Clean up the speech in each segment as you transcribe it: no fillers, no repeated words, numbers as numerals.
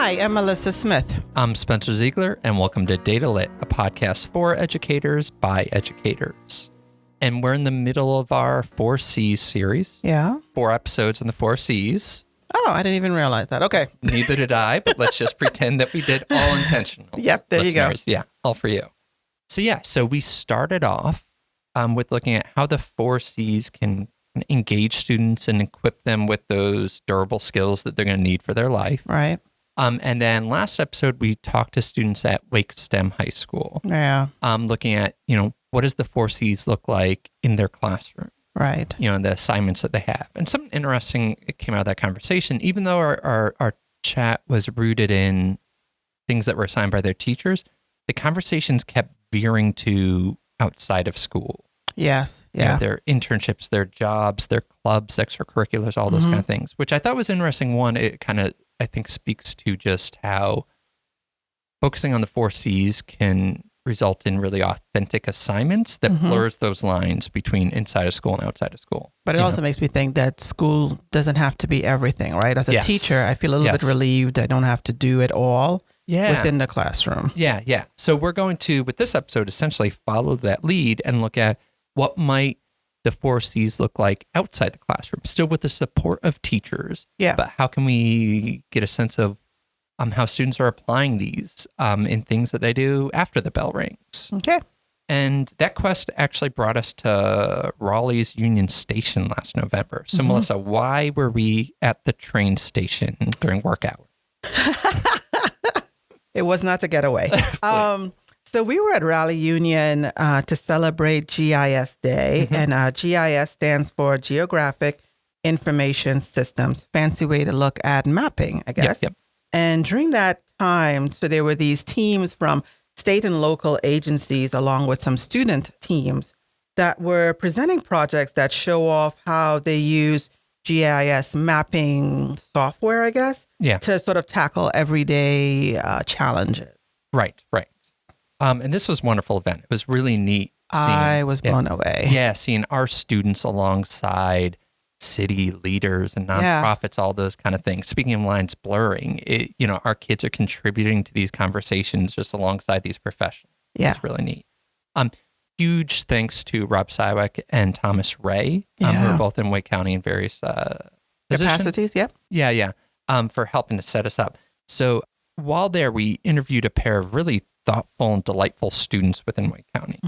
Hi, I'm Mellisa Smith. I'm Spencer Ziegler, and welcome to Data Lit, a podcast for educators by educators. And we're in the middle of our 4Cs series. Yeah. 4 episodes in the 4Cs. Oh, I didn't even realize that. Okay. Neither did I, but let's just pretend that we did all intentional. Yep, there listeners. you go. Yeah, all for you. So we started off with looking at how the 4Cs can engage students and equip them with those durable skills that they're going to need for their life. Right. And then last episode, we talked to students at Wake STEM High School. Yeah. Looking at, what does the 4Cs look like in their classroom? Right. The assignments that they have. And something interesting came out of that conversation, even though our chat was rooted in things that were assigned by their teachers, the conversations kept veering to outside of school. Yes. Yeah. Their internships, their jobs, their clubs, extracurriculars, all those kind of things, which I thought was interesting. One, it kind of, I think, speaks to just how focusing on the 4Cs can result in really authentic assignments that blurs those lines between inside of school and outside of school. But it also makes me think that school doesn't have to be everything, right? As a teacher, I feel a little bit relieved I don't have to do it all within the classroom. Yeah. So we're going to, with this episode, essentially follow that lead and look at what might the 4Cs look like outside the classroom, still with the support of teachers. Yeah. But how can we get a sense of how students are applying these in things that they do after the bell rings? Okay. And that quest actually brought us to Raleigh's Union Station last November. So, Mellisa, why were we at the train station during work hours? It was not to get away. So we were at Raleigh Union to celebrate GIS Day, and GIS stands for Geographic Information Systems. Fancy way to look at mapping, I guess. Yep. And during that time, so there were these teams from state and local agencies, along with some student teams, that were presenting projects that show off how they use GIS mapping software, I guess, to sort of tackle everyday challenges. Right. And this was a wonderful event. It was really neat. I was blown away. Yeah, seeing our students alongside city leaders and nonprofits, all those kind of things. Speaking of lines blurring, our kids are contributing to these conversations just alongside these professionals. Yeah. It's really neat. Huge thanks to Rob Sywick and Thomas Ray, who are both in Wake County in various capacities. Yep. Yeah. For helping to set us up. So while there, we interviewed a pair of really thoughtful and delightful students within Wake County.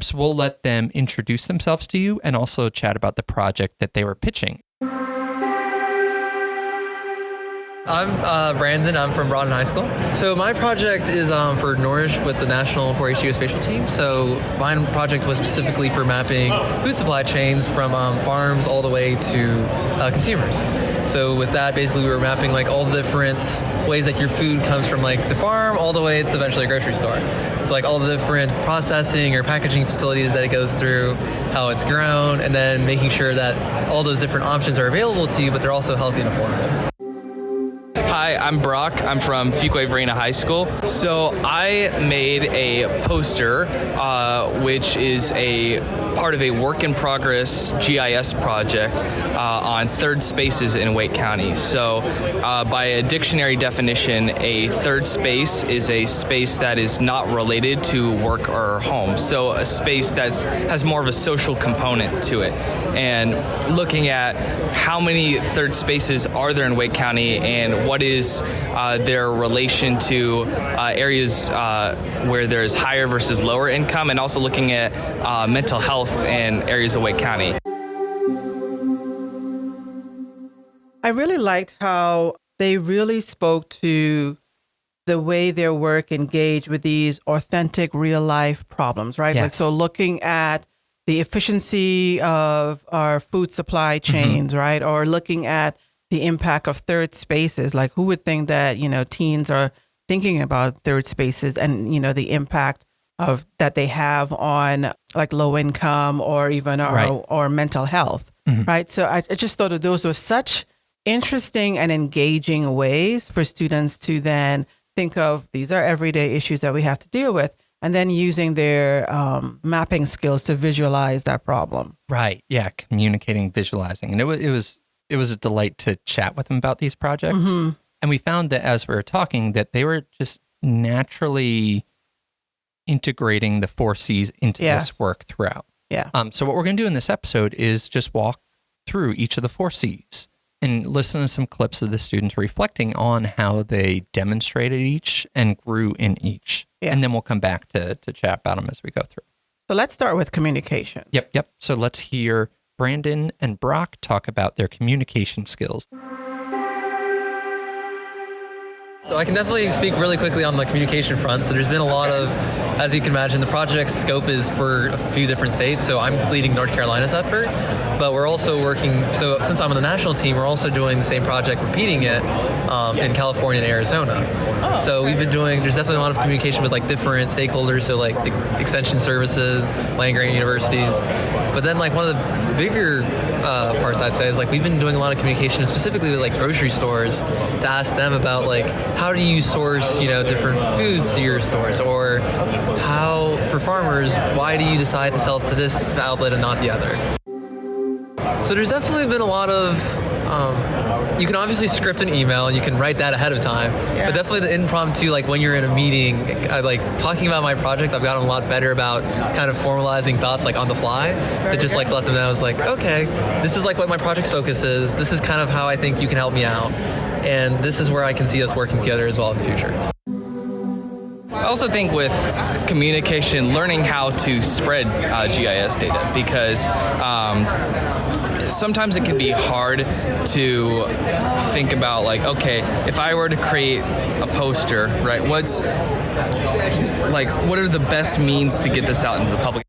So we'll let them introduce themselves to you and also chat about the project that they were pitching. I'm Brandon. I'm from Broughton High School. So my project is for Nourish with the National 4-H Geospatial Team. So my project was specifically for mapping food supply chains from farms all the way to consumers. So with that, basically we were mapping like all the different ways that your food comes from like the farm all the way to eventually a grocery store. So like all the different processing or packaging facilities that it goes through, how it's grown, and then making sure that all those different options are available to you, but they're also healthy and affordable. Hi, I'm Brock. I'm from Fuquay-Varina High School. So I made a poster, which is a part of a work-in-progress GIS project on third spaces in Wake County. So by a dictionary definition, a third space is a space that is not related to work or home. So a space that has more of a social component to it. And looking at how many third spaces are there in Wake County and what is their relation to areas where there's higher versus lower income, and also looking at mental health in areas of Wake County. I really liked how they really spoke to the way their work engaged with these authentic real life problems, right? Yes. Like, so looking at the efficiency of our food supply chains, right? Or looking at the impact of third spaces. Like, who would think that, teens are thinking about third spaces and, the impact of that they have on like low income or even or mental health, right? So I just thought that those were such interesting and engaging ways for students to then think of these are everyday issues that we have to deal with, and then using their mapping skills to visualize that problem. Right. Yeah. Communicating, visualizing. And it was a delight to chat with them about these projects. And we found that as we were talking, that they were just naturally integrating the 4Cs into this work throughout. Yeah. So what we're going to do in this episode is just walk through each of the 4Cs and listen to some clips of the students reflecting on how they demonstrated each and grew in each. Yeah. And then we'll come back to chat about them as we go through. So let's start with communication. Yep. So let's hear Brandon and Brock talk about their communication skills. So I can definitely speak really quickly on the communication front. So there's been a lot of, as you can imagine, the project scope is for a few different states. So I'm leading North Carolina's effort, but we're also working, so since I'm on the national team, we're also doing the same project, repeating it in California and Arizona. So we've been doing, there's definitely a lot of communication with like different stakeholders, so like the extension services, land-grant universities. But then like one of the bigger parts I'd say is like we've been doing a lot of communication specifically with like grocery stores to ask them about like how do you source, different foods to your stores, or how for farmers, why do you decide to sell to this outlet and not the other? So there's definitely been a lot of you can obviously script an email, you can write that ahead of time, but definitely the impromptu, like when you're in a meeting, like talking about my project, I've gotten a lot better about kind of formalizing thoughts like on the fly to just like let them know, it's like, okay, this is like what my project's focus is, this is kind of how I think you can help me out, and this is where I can see us working together as well in the future. I also think with communication, learning how to spread GIS data, because sometimes it can be hard to think about like, okay, if I were to create a poster, right, what are the best means to get this out into the public?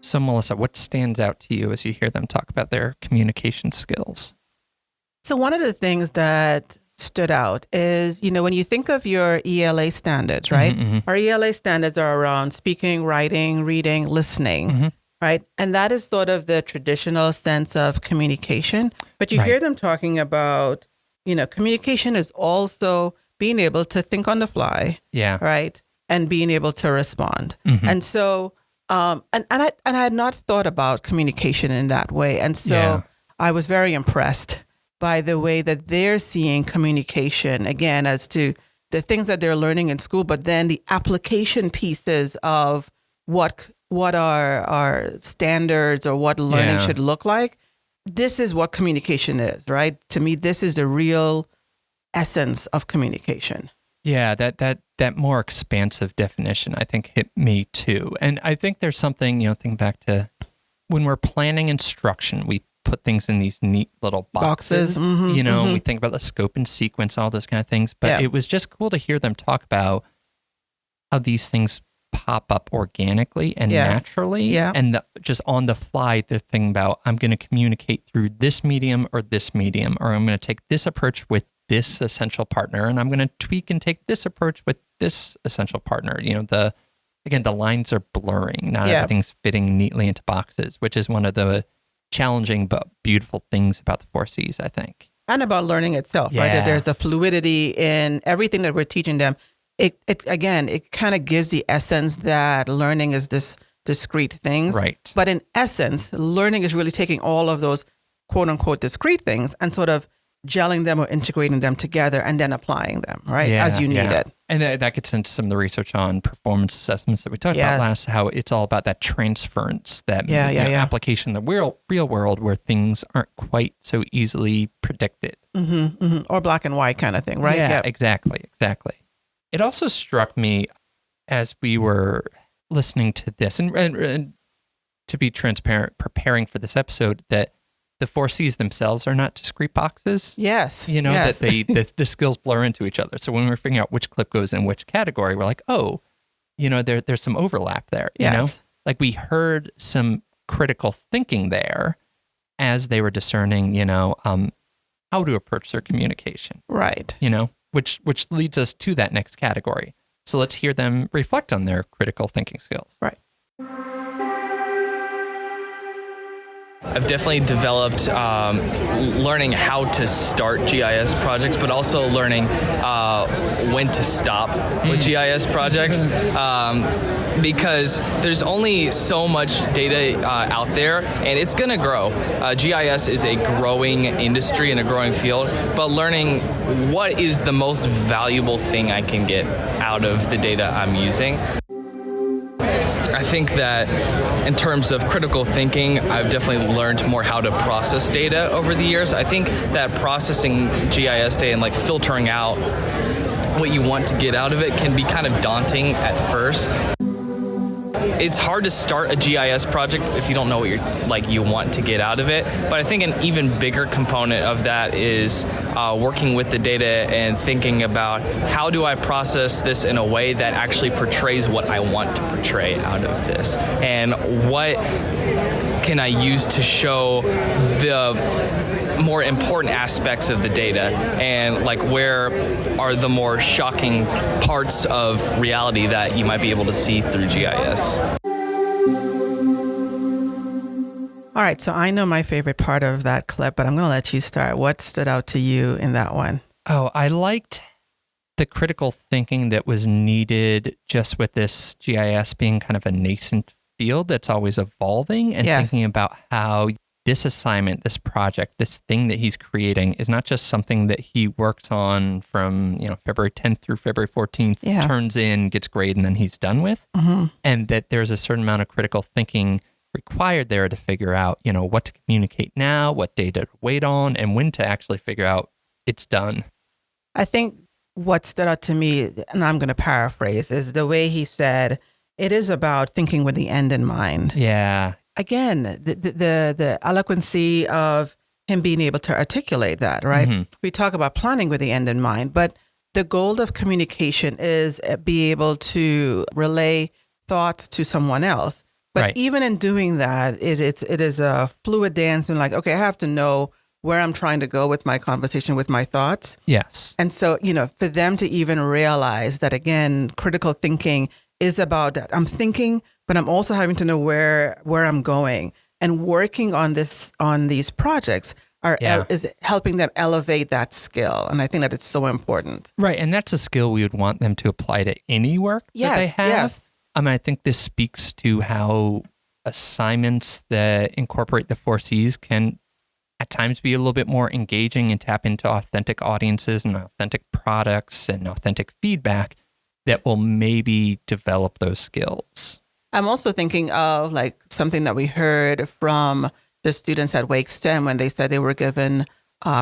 So Mellisa, what stands out to you as you hear them talk about their communication skills? So one of the things that stood out is, when you think of your ELA standards, right? Our ELA standards are around speaking, writing, reading, listening, right? And that is sort of the traditional sense of communication. But you hear them talking about, communication is also being able to think on the fly, right? And being able to respond. And so, and I had not thought about communication in that way. And so I was very impressed by the way that they're seeing communication, again, as to the things that they're learning in school, but then the application pieces of what are our standards or what learning should look like. This is what communication is, right? To me, this is the real essence of communication. Yeah, that more expansive definition, I think, hit me too. And I think there's something, think back to when we're planning instruction, we put things in these neat little boxes. We think about the scope and sequence, all those kind of things. But it was just cool to hear them talk about how these things pop up organically and naturally. And just on the fly, the thing about I'm going to communicate through this medium, or I'm going to take this approach with this essential partner, and I'm going to tweak and take this approach with this essential partner. The lines are blurring. Not everything's fitting neatly into boxes, which is one of the challenging but beautiful things about the 4Cs, I think. And about learning itself, right? That there's a fluidity in everything that we're teaching them. It kind of gives the essence that learning is this discrete things. Right. But in essence, learning is really taking all of those quote unquote discrete things and sort of gelling them or integrating them together and then applying them, right? As you need it. And that gets into some of the research on performance assessments that we talked about last, how it's all about that transference, that application in the real world where things aren't quite so easily predicted. Or black and white kind of thing, right? Yeah, exactly. It also struck me as we were listening to this, and to be transparent, preparing for this episode, that the 4Cs themselves are not discrete boxes. Yes. That the skills blur into each other. So when we're figuring out which clip goes in which category, we're like, oh, there's some overlap there. You know, like we heard some critical thinking there as they were discerning, how to approach their communication. Right. Which leads us to that next category. So let's hear them reflect on their critical thinking skills. Right. I've definitely developed learning how to start GIS projects, but also learning when to stop with GIS projects. Because there's only so much data out there, and it's going to grow. GIS is a growing industry and a growing field, but learning what is the most valuable thing I can get out of the data I'm using. I think that in terms of critical thinking, I've definitely learned more how to process data over the years. I think that processing GIS data and like filtering out what you want to get out of it can be kind of daunting at first. It's hard to start a GIS project if you don't know what you want to get out of it. But I think an even bigger component of that is working with the data and thinking about how do I process this in a way that actually portrays what I want to portray out of this, and what can I use to show the more important aspects of the data, and like where are the more shocking parts of reality that you might be able to see through GIS. All right, so I know my favorite part of that clip, but I'm going to let you start. What stood out to you in that one? Oh, I liked the critical thinking that was needed just with this GIS being kind of a nascent field that's always evolving, and thinking about how this assignment, this project, this thing that he's creating is not just something that he works on from, February 10th through February 14th, turns in, gets graded, and then he's done with. And that there's a certain amount of critical thinking required there to figure out, what to communicate now, what data to wait on, and when to actually figure out it's done. I think what stood out to me, and I'm going to paraphrase, is the way he said, it is about thinking with the end in mind. Yeah. Again, the eloquency of him being able to articulate that, right? We talk about planning with the end in mind, but the goal of communication is be able to relay thoughts to someone else. But even in doing that, it is a fluid dance, and like, okay, I have to know where I'm trying to go with my conversation, with my thoughts. Yes. And so, for them to even realize that, again, critical thinking is about that. I'm thinking, but I'm also having to know where I'm going, and working on these projects is helping them elevate that skill. And I think that it's so important. Right. And that's a skill we would want them to apply to any work that they have. Yes. I think this speaks to how assignments that incorporate the 4 C's can at times be a little bit more engaging and tap into authentic audiences and authentic products and authentic feedback that will maybe develop those skills. I'm also thinking of like something that we heard from the students at Wake STEM when they said they were given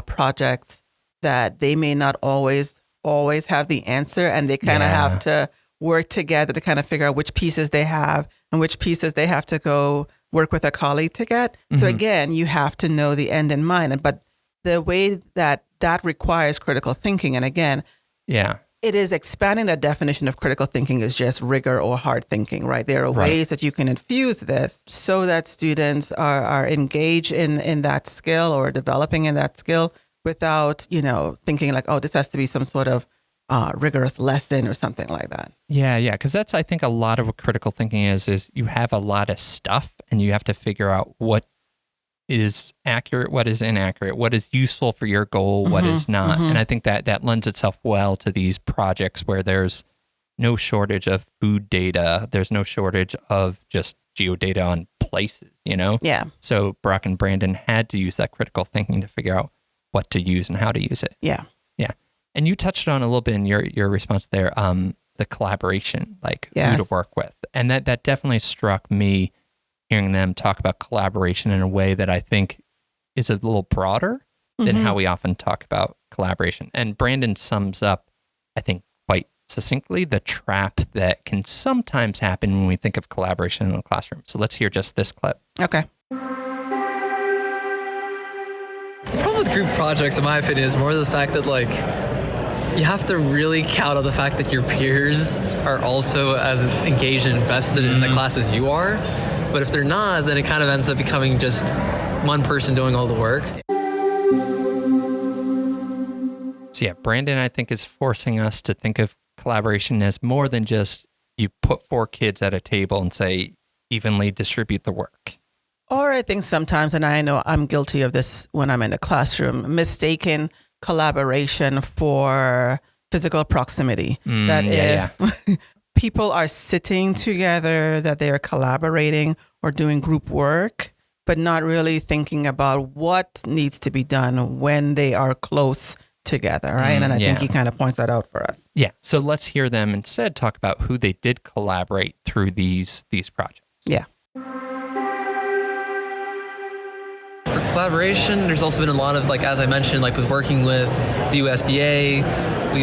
projects that they may not always have the answer, and they kind of have to work together to kind of figure out which pieces they have and which pieces they have to go work with a colleague to get. So again, you have to know the end in mind. But the way that requires critical thinking, and again, it is expanding the definition of critical thinking is just rigor or hard thinking, right? There are ways that you can infuse this so that students are engaged in that skill or developing in that skill without, thinking like, oh, this has to be some sort of rigorous lesson or something like that. Yeah. Because that's, I think, a lot of what critical thinking is you have a lot of stuff and you have to figure out what is accurate, what is inaccurate, what is useful for your goal, what is not. And I think that lends itself well to these projects where there's no shortage of food data. There's no shortage of just geodata on places, Yeah. So Brock and Brandon had to use that critical thinking to figure out what to use and how to use it. Yeah. Yeah. And you touched on a little bit in your response there, the collaboration, like who to work with. And that definitely struck me, hearing them talk about collaboration in a way that I think is a little broader than how we often talk about collaboration. And Brandon sums up, I think, quite succinctly the trap that can sometimes happen when we think of collaboration in the classroom. So let's hear just this clip. Okay. The problem with group projects, in my opinion, is more the fact that, you have to really count on the fact that your peers are also as engaged and invested in the class as you are. But if they're not, then it kind of ends up becoming just one person doing all the work. So yeah, Brandon, I think, is forcing us to think of collaboration as more than just you put 4 kids at a table and say, evenly distribute the work. Or I think sometimes, and I know I'm guilty of this when I'm in the classroom, mistaken collaboration for physical proximity. That if people are sitting together, that they are collaborating or doing group work, but not really thinking about what needs to be done when they are close together, right? And I think he kind of points that out for us. Yeah. So let's hear them instead talk about who they did collaborate through these projects. Yeah. For collaboration, there's also been a lot of, like, as I mentioned, like with working with the USDA,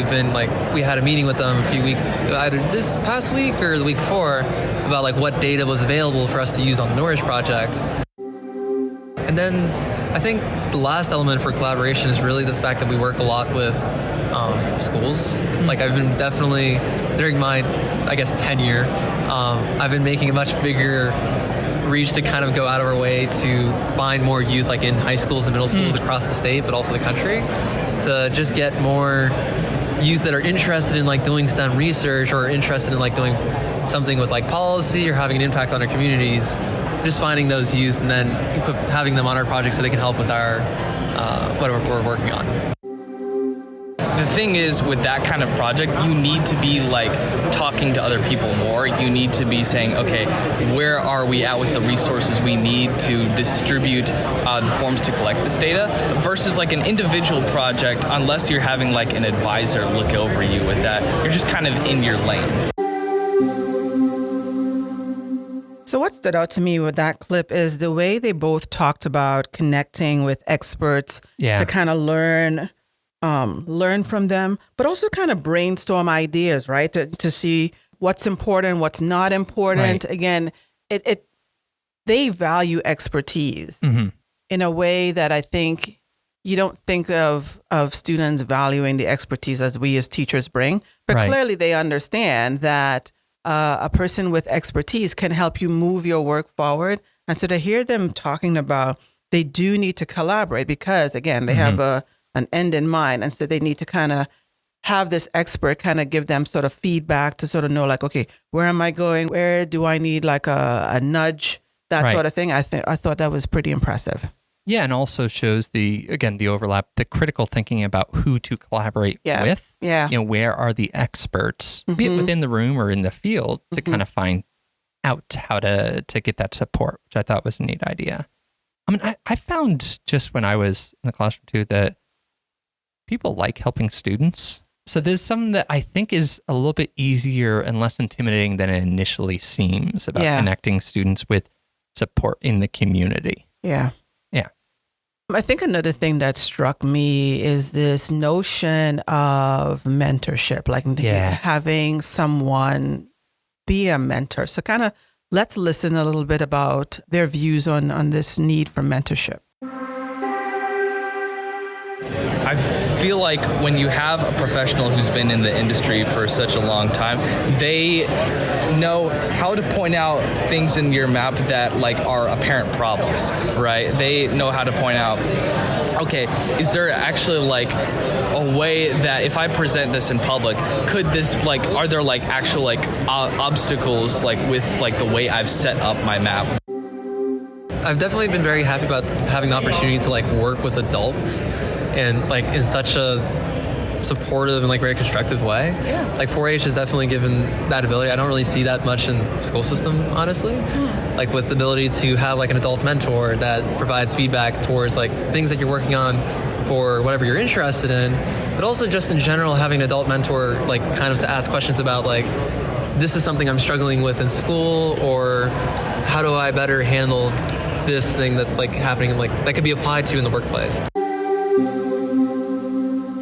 we had a meeting with them a few weeks, either this past week or the week before, about like what data was available for us to use on the Nourish project. And then I think the last element for collaboration is really the fact that we work a lot with schools. Like I've been definitely, during my, I guess, tenure, I've been making a much bigger reach to kind of go out of our way to find more youth, like in high schools and middle schools across the state, but also the country, to just get more youth that are interested in like doing STEM research or interested in like doing something with like policy or having an impact on our communities. Just finding those youth and then having them on our project so they can help with our what we're working on. The thing is, with that kind of project, you need to be like talking to other people more. You need to be saying, okay, where are we at with the resources we need to distribute the forms to collect this data, versus like an individual project, unless you're having like an advisor look over you with that, you're just kind of in your lane. So what stood out to me with that clip is the way they both talked about connecting with experts to kind of learn from them, but also kind of brainstorm ideas, right? To see what's important, what's not important. Right. Again, they value expertise in a way that I think you don't think of students valuing the expertise as we as teachers bring, but clearly they understand that a person with expertise can help you move your work forward. And so to hear them talking about they do need to collaborate because, again, they have an end in mind. And so they need to kind of have this expert kind of give them sort of feedback to sort of know like, okay, where am I going? Where do I need like a nudge? That sort of thing. I thought that was pretty impressive. Yeah, and also shows the overlap, the critical thinking about who to collaborate with. Yeah. You know, where are the experts, be it within the room or in the field, to kind of find out how to get that support, which I thought was a neat idea. I mean, I found just when I was in the classroom too that people like helping students. So there's something that I think is a little bit easier and less intimidating than it initially seems about connecting students with support in the community. Yeah. I think another thing that struck me is this notion of mentorship, like having someone be a mentor. So kind of let's listen a little bit about their views on this need for mentorship. I feel like when you have a professional who's been in the industry for such a long time, they know how to point out things in your map that like are apparent problems, right? They know how to point out, okay, is there actually like a way that if I present this in public, could this like, are there like actual like obstacles like with like the way I've set up my map? I've definitely been very happy about having the opportunity to like work with adults and like in such a supportive and like very constructive way. Yeah. Like 4-H has definitely given that ability. I don't really see that much in the school system, honestly. Like with the ability to have like an adult mentor that provides feedback towards like things that you're working on for whatever you're interested in, but also just in general having an adult mentor like kind of to ask questions about like, this is something I'm struggling with in school, or how do I better handle this thing that's like happening, like that could be applied to in the workplace.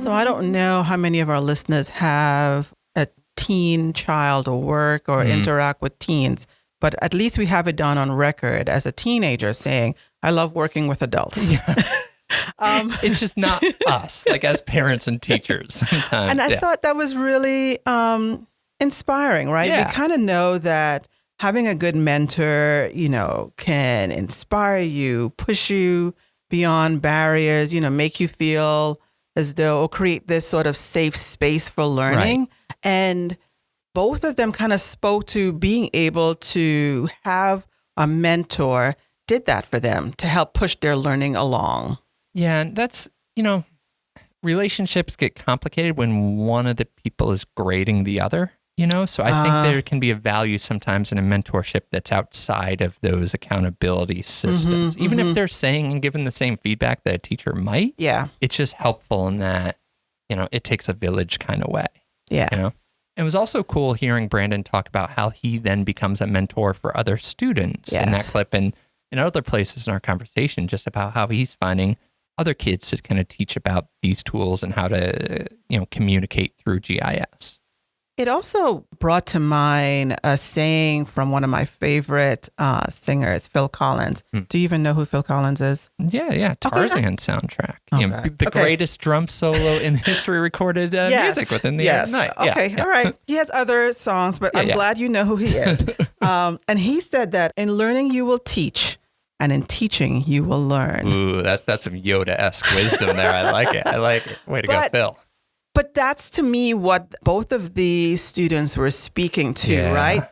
So I don't know how many of our listeners have a teen child or work or interact with teens, but at least we have it done on record as a teenager saying, I love working with adults. Yeah. It's just not us, like as parents and teachers sometimes. And I thought that was really inspiring, right? Yeah. We kind of know that having a good mentor, you know, can inspire you, push you beyond barriers, you know, make you feel as though, or create this sort of safe space for learning. Right. And both of them kind of spoke to being able to have a mentor did that for them to help push their learning along. Yeah, and that's, relationships get complicated when one of the people is grading the other, So I think there can be a value sometimes in a mentorship that's outside of those accountability systems. Even if they're saying and giving the same feedback that a teacher might, it's just helpful in that, it takes a village kind of way. Yeah. It was also cool hearing Brandon talk about how he then becomes a mentor for other students in that clip and in other places in our conversation, just about how he's finding other kids to kind of teach about these tools and how to, communicate through GIS. It also brought to mind a saying from one of my favorite singers, Phil Collins. Do you even know who Phil Collins is? Yeah. Tarzan soundtrack. The greatest drum solo in history recorded music within the night. Okay, all right. He has other songs, but I'm glad you know who he is. And he said that in learning you will teach, and in teaching you will learn. Ooh, that's some Yoda-esque wisdom there. I like it. Way to go, Phil. But that's to me what both of the students were speaking to, right?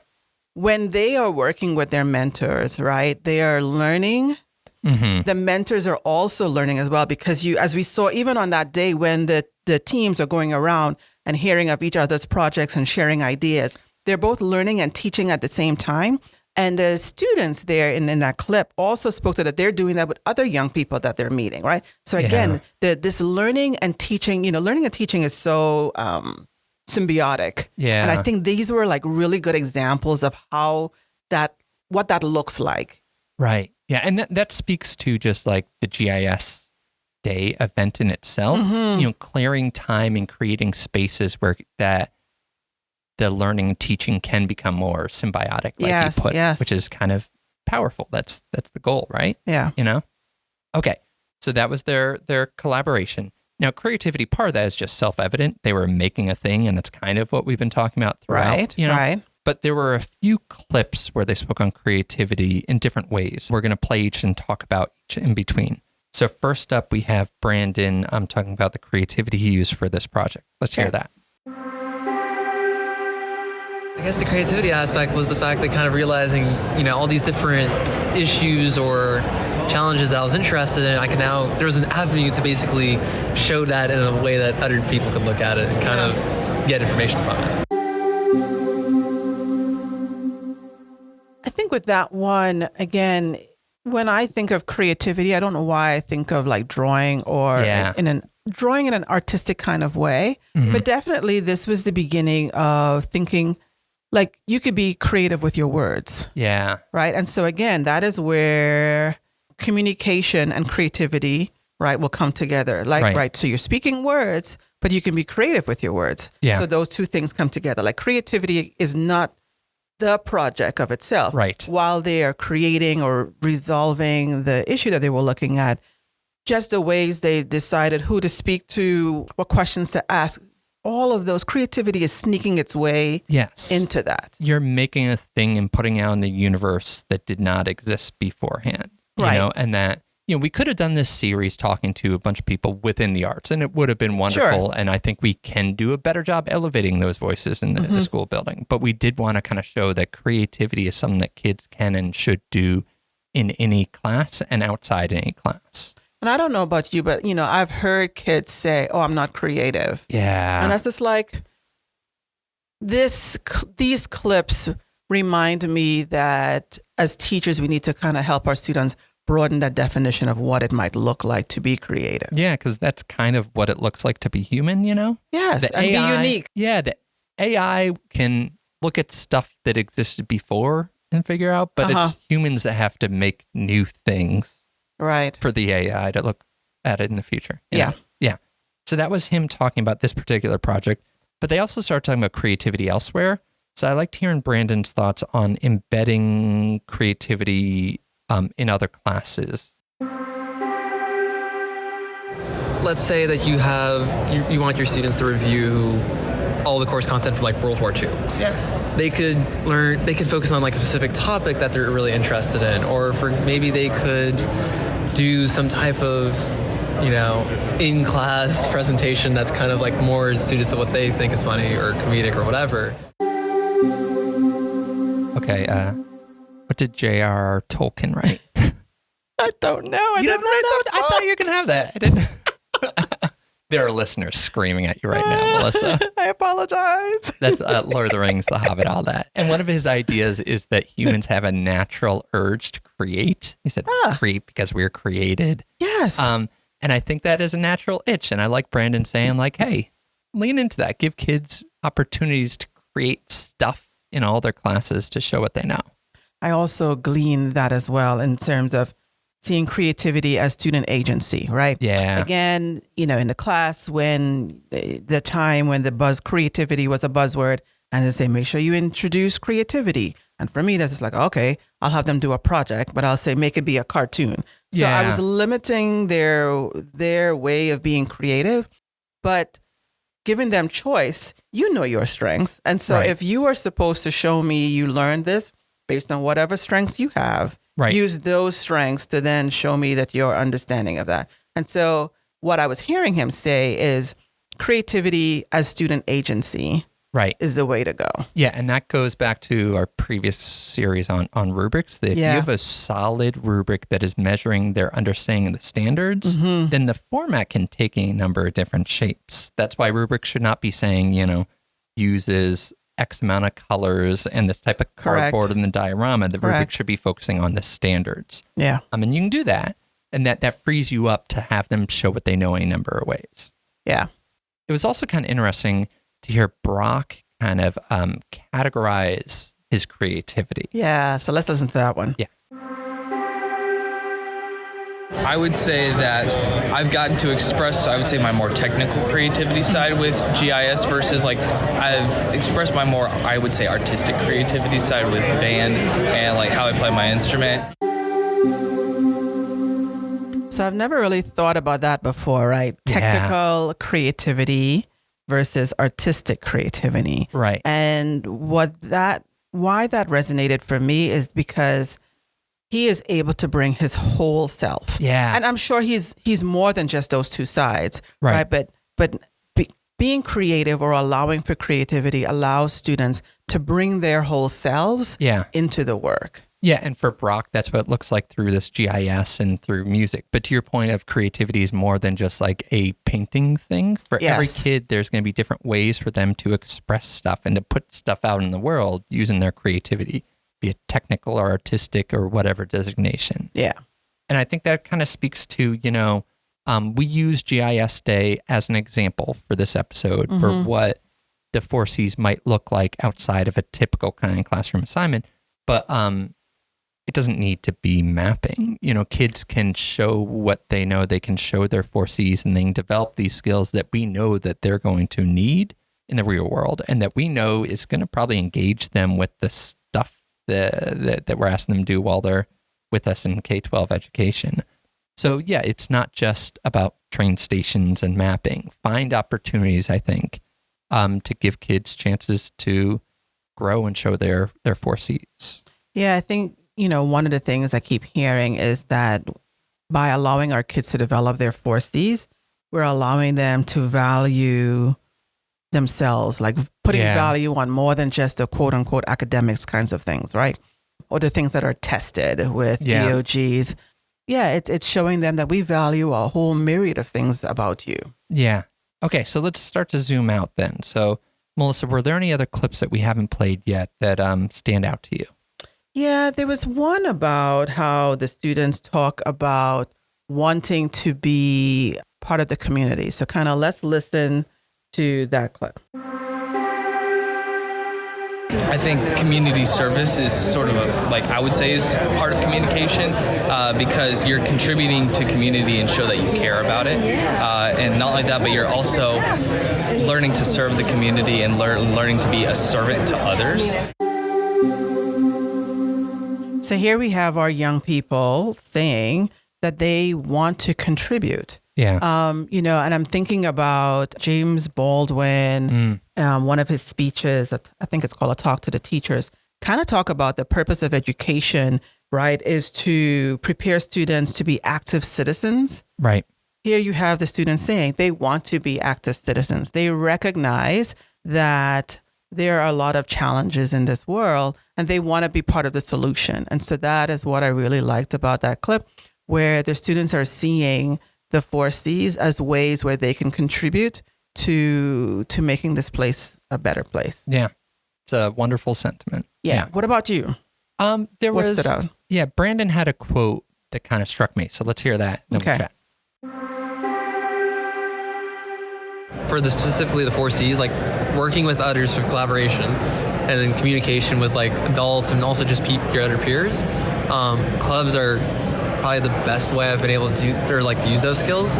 When they are working with their mentors, right? They are learning. The mentors are also learning as well, because as we saw, even on that day when the teams are going around and hearing of each other's projects and sharing ideas, they're both learning and teaching at the same time. And the students there in that clip also spoke to that they're doing that with other young people that they're meeting, right? So again, this learning and teaching, learning and teaching is so symbiotic. Yeah. And I think these were like really good examples of what that looks like. Right. Yeah. And that speaks to just like the GIS Day event in itself, clearing time and creating spaces where that the learning and teaching can become more symbiotic, like you put, which is kind of powerful. That's the goal, right? Yeah. Okay. So that was their collaboration. Now, creativity, part of that is just self-evident. They were making a thing, and that's kind of what we've been talking about throughout. Right. But there were a few clips where they spoke on creativity in different ways. We're going to play each and talk about each in between. So first up, we have Brandon talking about the creativity he used for this project. Let's hear that. I guess the creativity aspect was the fact that kind of realizing, all these different issues or challenges that I was interested in, there was an avenue to basically show that in a way that other people could look at it and kind of get information from it. I think with that one, again, when I think of creativity, I don't know why I think of like drawing or drawing in an artistic kind of way, but definitely this was the beginning of thinking like you could be creative with your words. Yeah. Right. And so again, that is where communication and creativity, right, will come together. Like, right. So you're speaking words, but you can be creative with your words. Yeah. So those two things come together. Like creativity is not the project of itself. Right. While they are creating or resolving the issue that they were looking at, just the ways they decided who to speak to, what questions to ask, all of those, creativity is sneaking its way into that. You're making a thing and putting out in the universe that did not exist beforehand. Right. And that, we could have done this series talking to a bunch of people within the arts, and it would have been wonderful. Sure. And I think we can do a better job elevating those voices in the school building. But we did want to kind of show that creativity is something that kids can and should do in any class and outside any class. And I don't know about you, but, I've heard kids say, oh, I'm not creative. Yeah. And that's just like, these clips remind me that as teachers, we need to kind of help our students broaden that definition of what it might look like to be creative. Yeah, because that's kind of what it looks like to be human, Yes, and be unique. Yeah, the AI can look at stuff that existed before and figure out, but it's humans that have to make new things. Right. For the AI to look at it in the future. Yeah. Yeah. So that was him talking about this particular project, but they also started talking about creativity elsewhere. So I liked hearing Brandon's thoughts on embedding creativity in other classes. Let's say that you want your students to review all the course content from like World War II. Yeah. They could focus on like a specific topic that they're really interested in, or maybe they could do some type of, in-class presentation that's kind of like more suited to what they think is funny or comedic or whatever. Okay, what did J.R.R. Tolkien write? I don't know. You didn't write that? I thought you were going to have that. I didn't. There are listeners screaming at you right now, Melissa. I apologize. That's Lord of the Rings, The Hobbit, all that. And one of his ideas is that humans have a natural urge to create. He said, create because we're created. Yes. And I think that is a natural itch. And I like Brandon saying, like, hey, lean into that. Give kids opportunities to create stuff in all their classes to show what they know. I also glean that as well in terms of seeing creativity as student agency, right? Yeah. Again, in the class when the time when the creativity was a buzzword, and they say, make sure you introduce creativity. And for me, that's just like, okay, I'll have them do a project, but I'll say, make it be a cartoon. So I was limiting their way of being creative, but giving them choice, your strengths. And so if you are supposed to show me you learned this based on whatever strengths you have, use those strengths to then show me that you're understanding of that. And so what I was hearing him say is creativity as student agency is the way to go. Yeah, and that goes back to our previous series on rubrics. That if you have a solid rubric that is measuring their understanding of the standards, then the format can take a number of different shapes. That's why rubrics should not be saying, uses X amount of colors and this type of cardboard in the diorama. The rubric should be focusing on the standards. Yeah. And you can do that, and that frees you up to have them show what they know in a number of ways. Yeah. It was also kind of interesting to hear Brock kind of categorize his creativity. Yeah, so let's listen to that one. Yeah. I would say that I've gotten to express, I would say, my more technical creativity side with GIS versus I've expressed my more, I would say, artistic creativity side with band and how I play my instrument. So I've never really thought about that before, right? Technical creativity versus artistic creativity. Right. And why that resonated for me is because he is able to bring his whole self. Yeah. And I'm sure he's more than just those two sides. Right. But being creative or allowing for creativity allows students to bring their whole selves into the work. Yeah. And for Brock, that's what it looks like through this GIS and through music. But to your point of creativity is more than just a painting thing. For every kid, there's going to be different ways for them to express stuff and to put stuff out in the world using their creativity, be it technical or artistic or whatever designation. Yeah. And I think that kind of speaks to, we use GIS Day as an example for this episode for what the 4 Cs might look like outside of a typical kind of classroom assignment. But it doesn't need to be mapping. Kids can show what they know. They can show their 4 Cs and they can develop these skills that we know that they're going to need in the real world and that we know is going to probably engage them with the stuff that we're asking them to do while they're with us in K-12 education. So yeah, it's not just about train stations and mapping. Find opportunities, I think, to give kids chances to grow and show their 4 Cs. Yeah, I think, one of the things I keep hearing is that by allowing our kids to develop their 4 Cs, we're allowing them to value themselves, putting value on more than just the quote unquote academics kinds of things, right? Or the things that are tested with EOGs. Yeah, it's showing them that we value a whole myriad of things about you. Yeah. Okay, so let's start to zoom out then. So, Melissa, were there any other clips that we haven't played yet that stand out to you? Yeah, there was one about how the students talk about wanting to be part of the community. So let's listen to that clip. I think community service is sort of I would say is part of communication because you're contributing to community and show that you care about it. And not like that, but you're also learning to serve the community and learning to be a servant to others. So here we have our young people saying that they want to contribute. Yeah. And I'm thinking about James Baldwin, one of his speeches, I think it's called A Talk to the Teachers, kind of talk about the purpose of education, right, is to prepare students to be active citizens. Right. Here you have the students saying they want to be active citizens. They recognize that there are a lot of challenges in this world and they want to be part of the solution. And so that is what I really liked about that clip, where the students are seeing the 4Cs as ways where they can contribute to making this place a better place. Yeah. It's a wonderful sentiment. Yeah. What about you? There What was, stood out? Yeah, Brandon had a quote that kind of struck me. So let's hear that. And then we'll Okay. chat. For specifically the 4Cs, like working with others for collaboration and then communication with like adults and also just your other peers. Clubs are probably the best way I've been able to do or like to use those skills.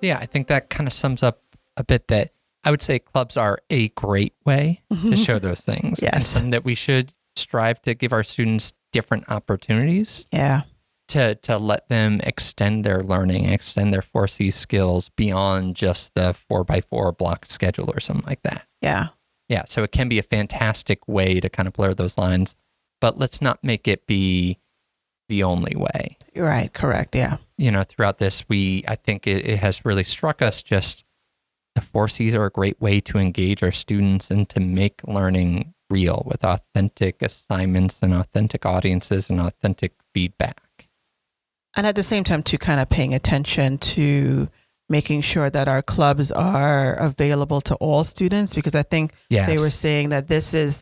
Yeah, I think that kind of sums up a bit that I would say clubs are a great way to show those things. Yes. And something that we should strive to give our students different opportunities Yeah. to let them extend their learning, extend their 4C skills beyond just the 4x4 block schedule or something like that. Yeah. Yeah, so it can be a fantastic way to kind of blur those lines, but let's not make it be the only way. You're right. Correct. Yeah. You know, throughout this, I think it has really struck us just the 4Cs are a great way to engage our students and to make learning real with authentic assignments and authentic audiences and authentic feedback. And at the same time, too, kind of paying attention to making sure that our clubs are available to all students, because I think Yes. they were saying that this is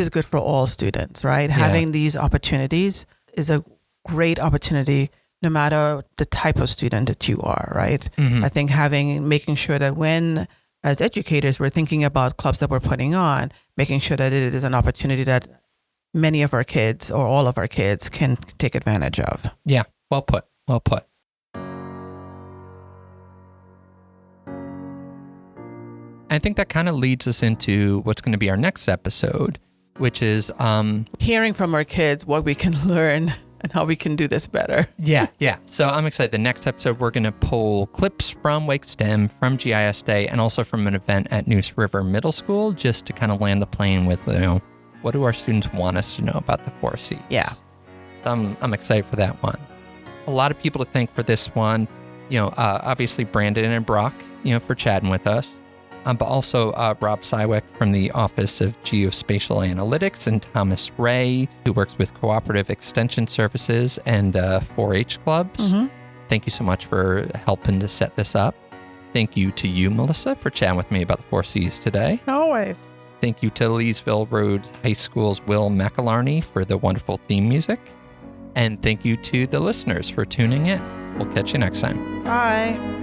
good for all students, right? Having these opportunities is a great opportunity no matter the type of student that you are, right? Mhm. I think making sure that when, as educators, we're thinking about clubs that we're putting on, making sure that it is an opportunity that many of our kids or all of our kids can take advantage of. Yeah, well put, well put. I think that kind of leads us into what's going to be our next episode, which is Hearing from our kids what we can learn and how we can do this better. Yeah. So I'm excited. The next episode, we're going to pull clips from Wake STEM, from GIS Day, and also from an event at Neuse River Middle School, just to kind of land the plane with, what do our students want us to know about the 4Cs? Yeah. I'm excited for that one. A lot of people to thank for this one. Obviously Brandon and Brock, for chatting with us. But also Rob Sywick from the Office of Geospatial Analytics and Thomas Ray, who works with Cooperative Extension Services and 4-H clubs. Mm-hmm. Thank you so much for helping to set this up. Thank you to you, Mellisa, for chatting with me about the 4Cs today. Always. Thank you to Leesville Roads High School's Will McElarney for the wonderful theme music. And thank you to the listeners for tuning in. We'll catch you next time. Bye.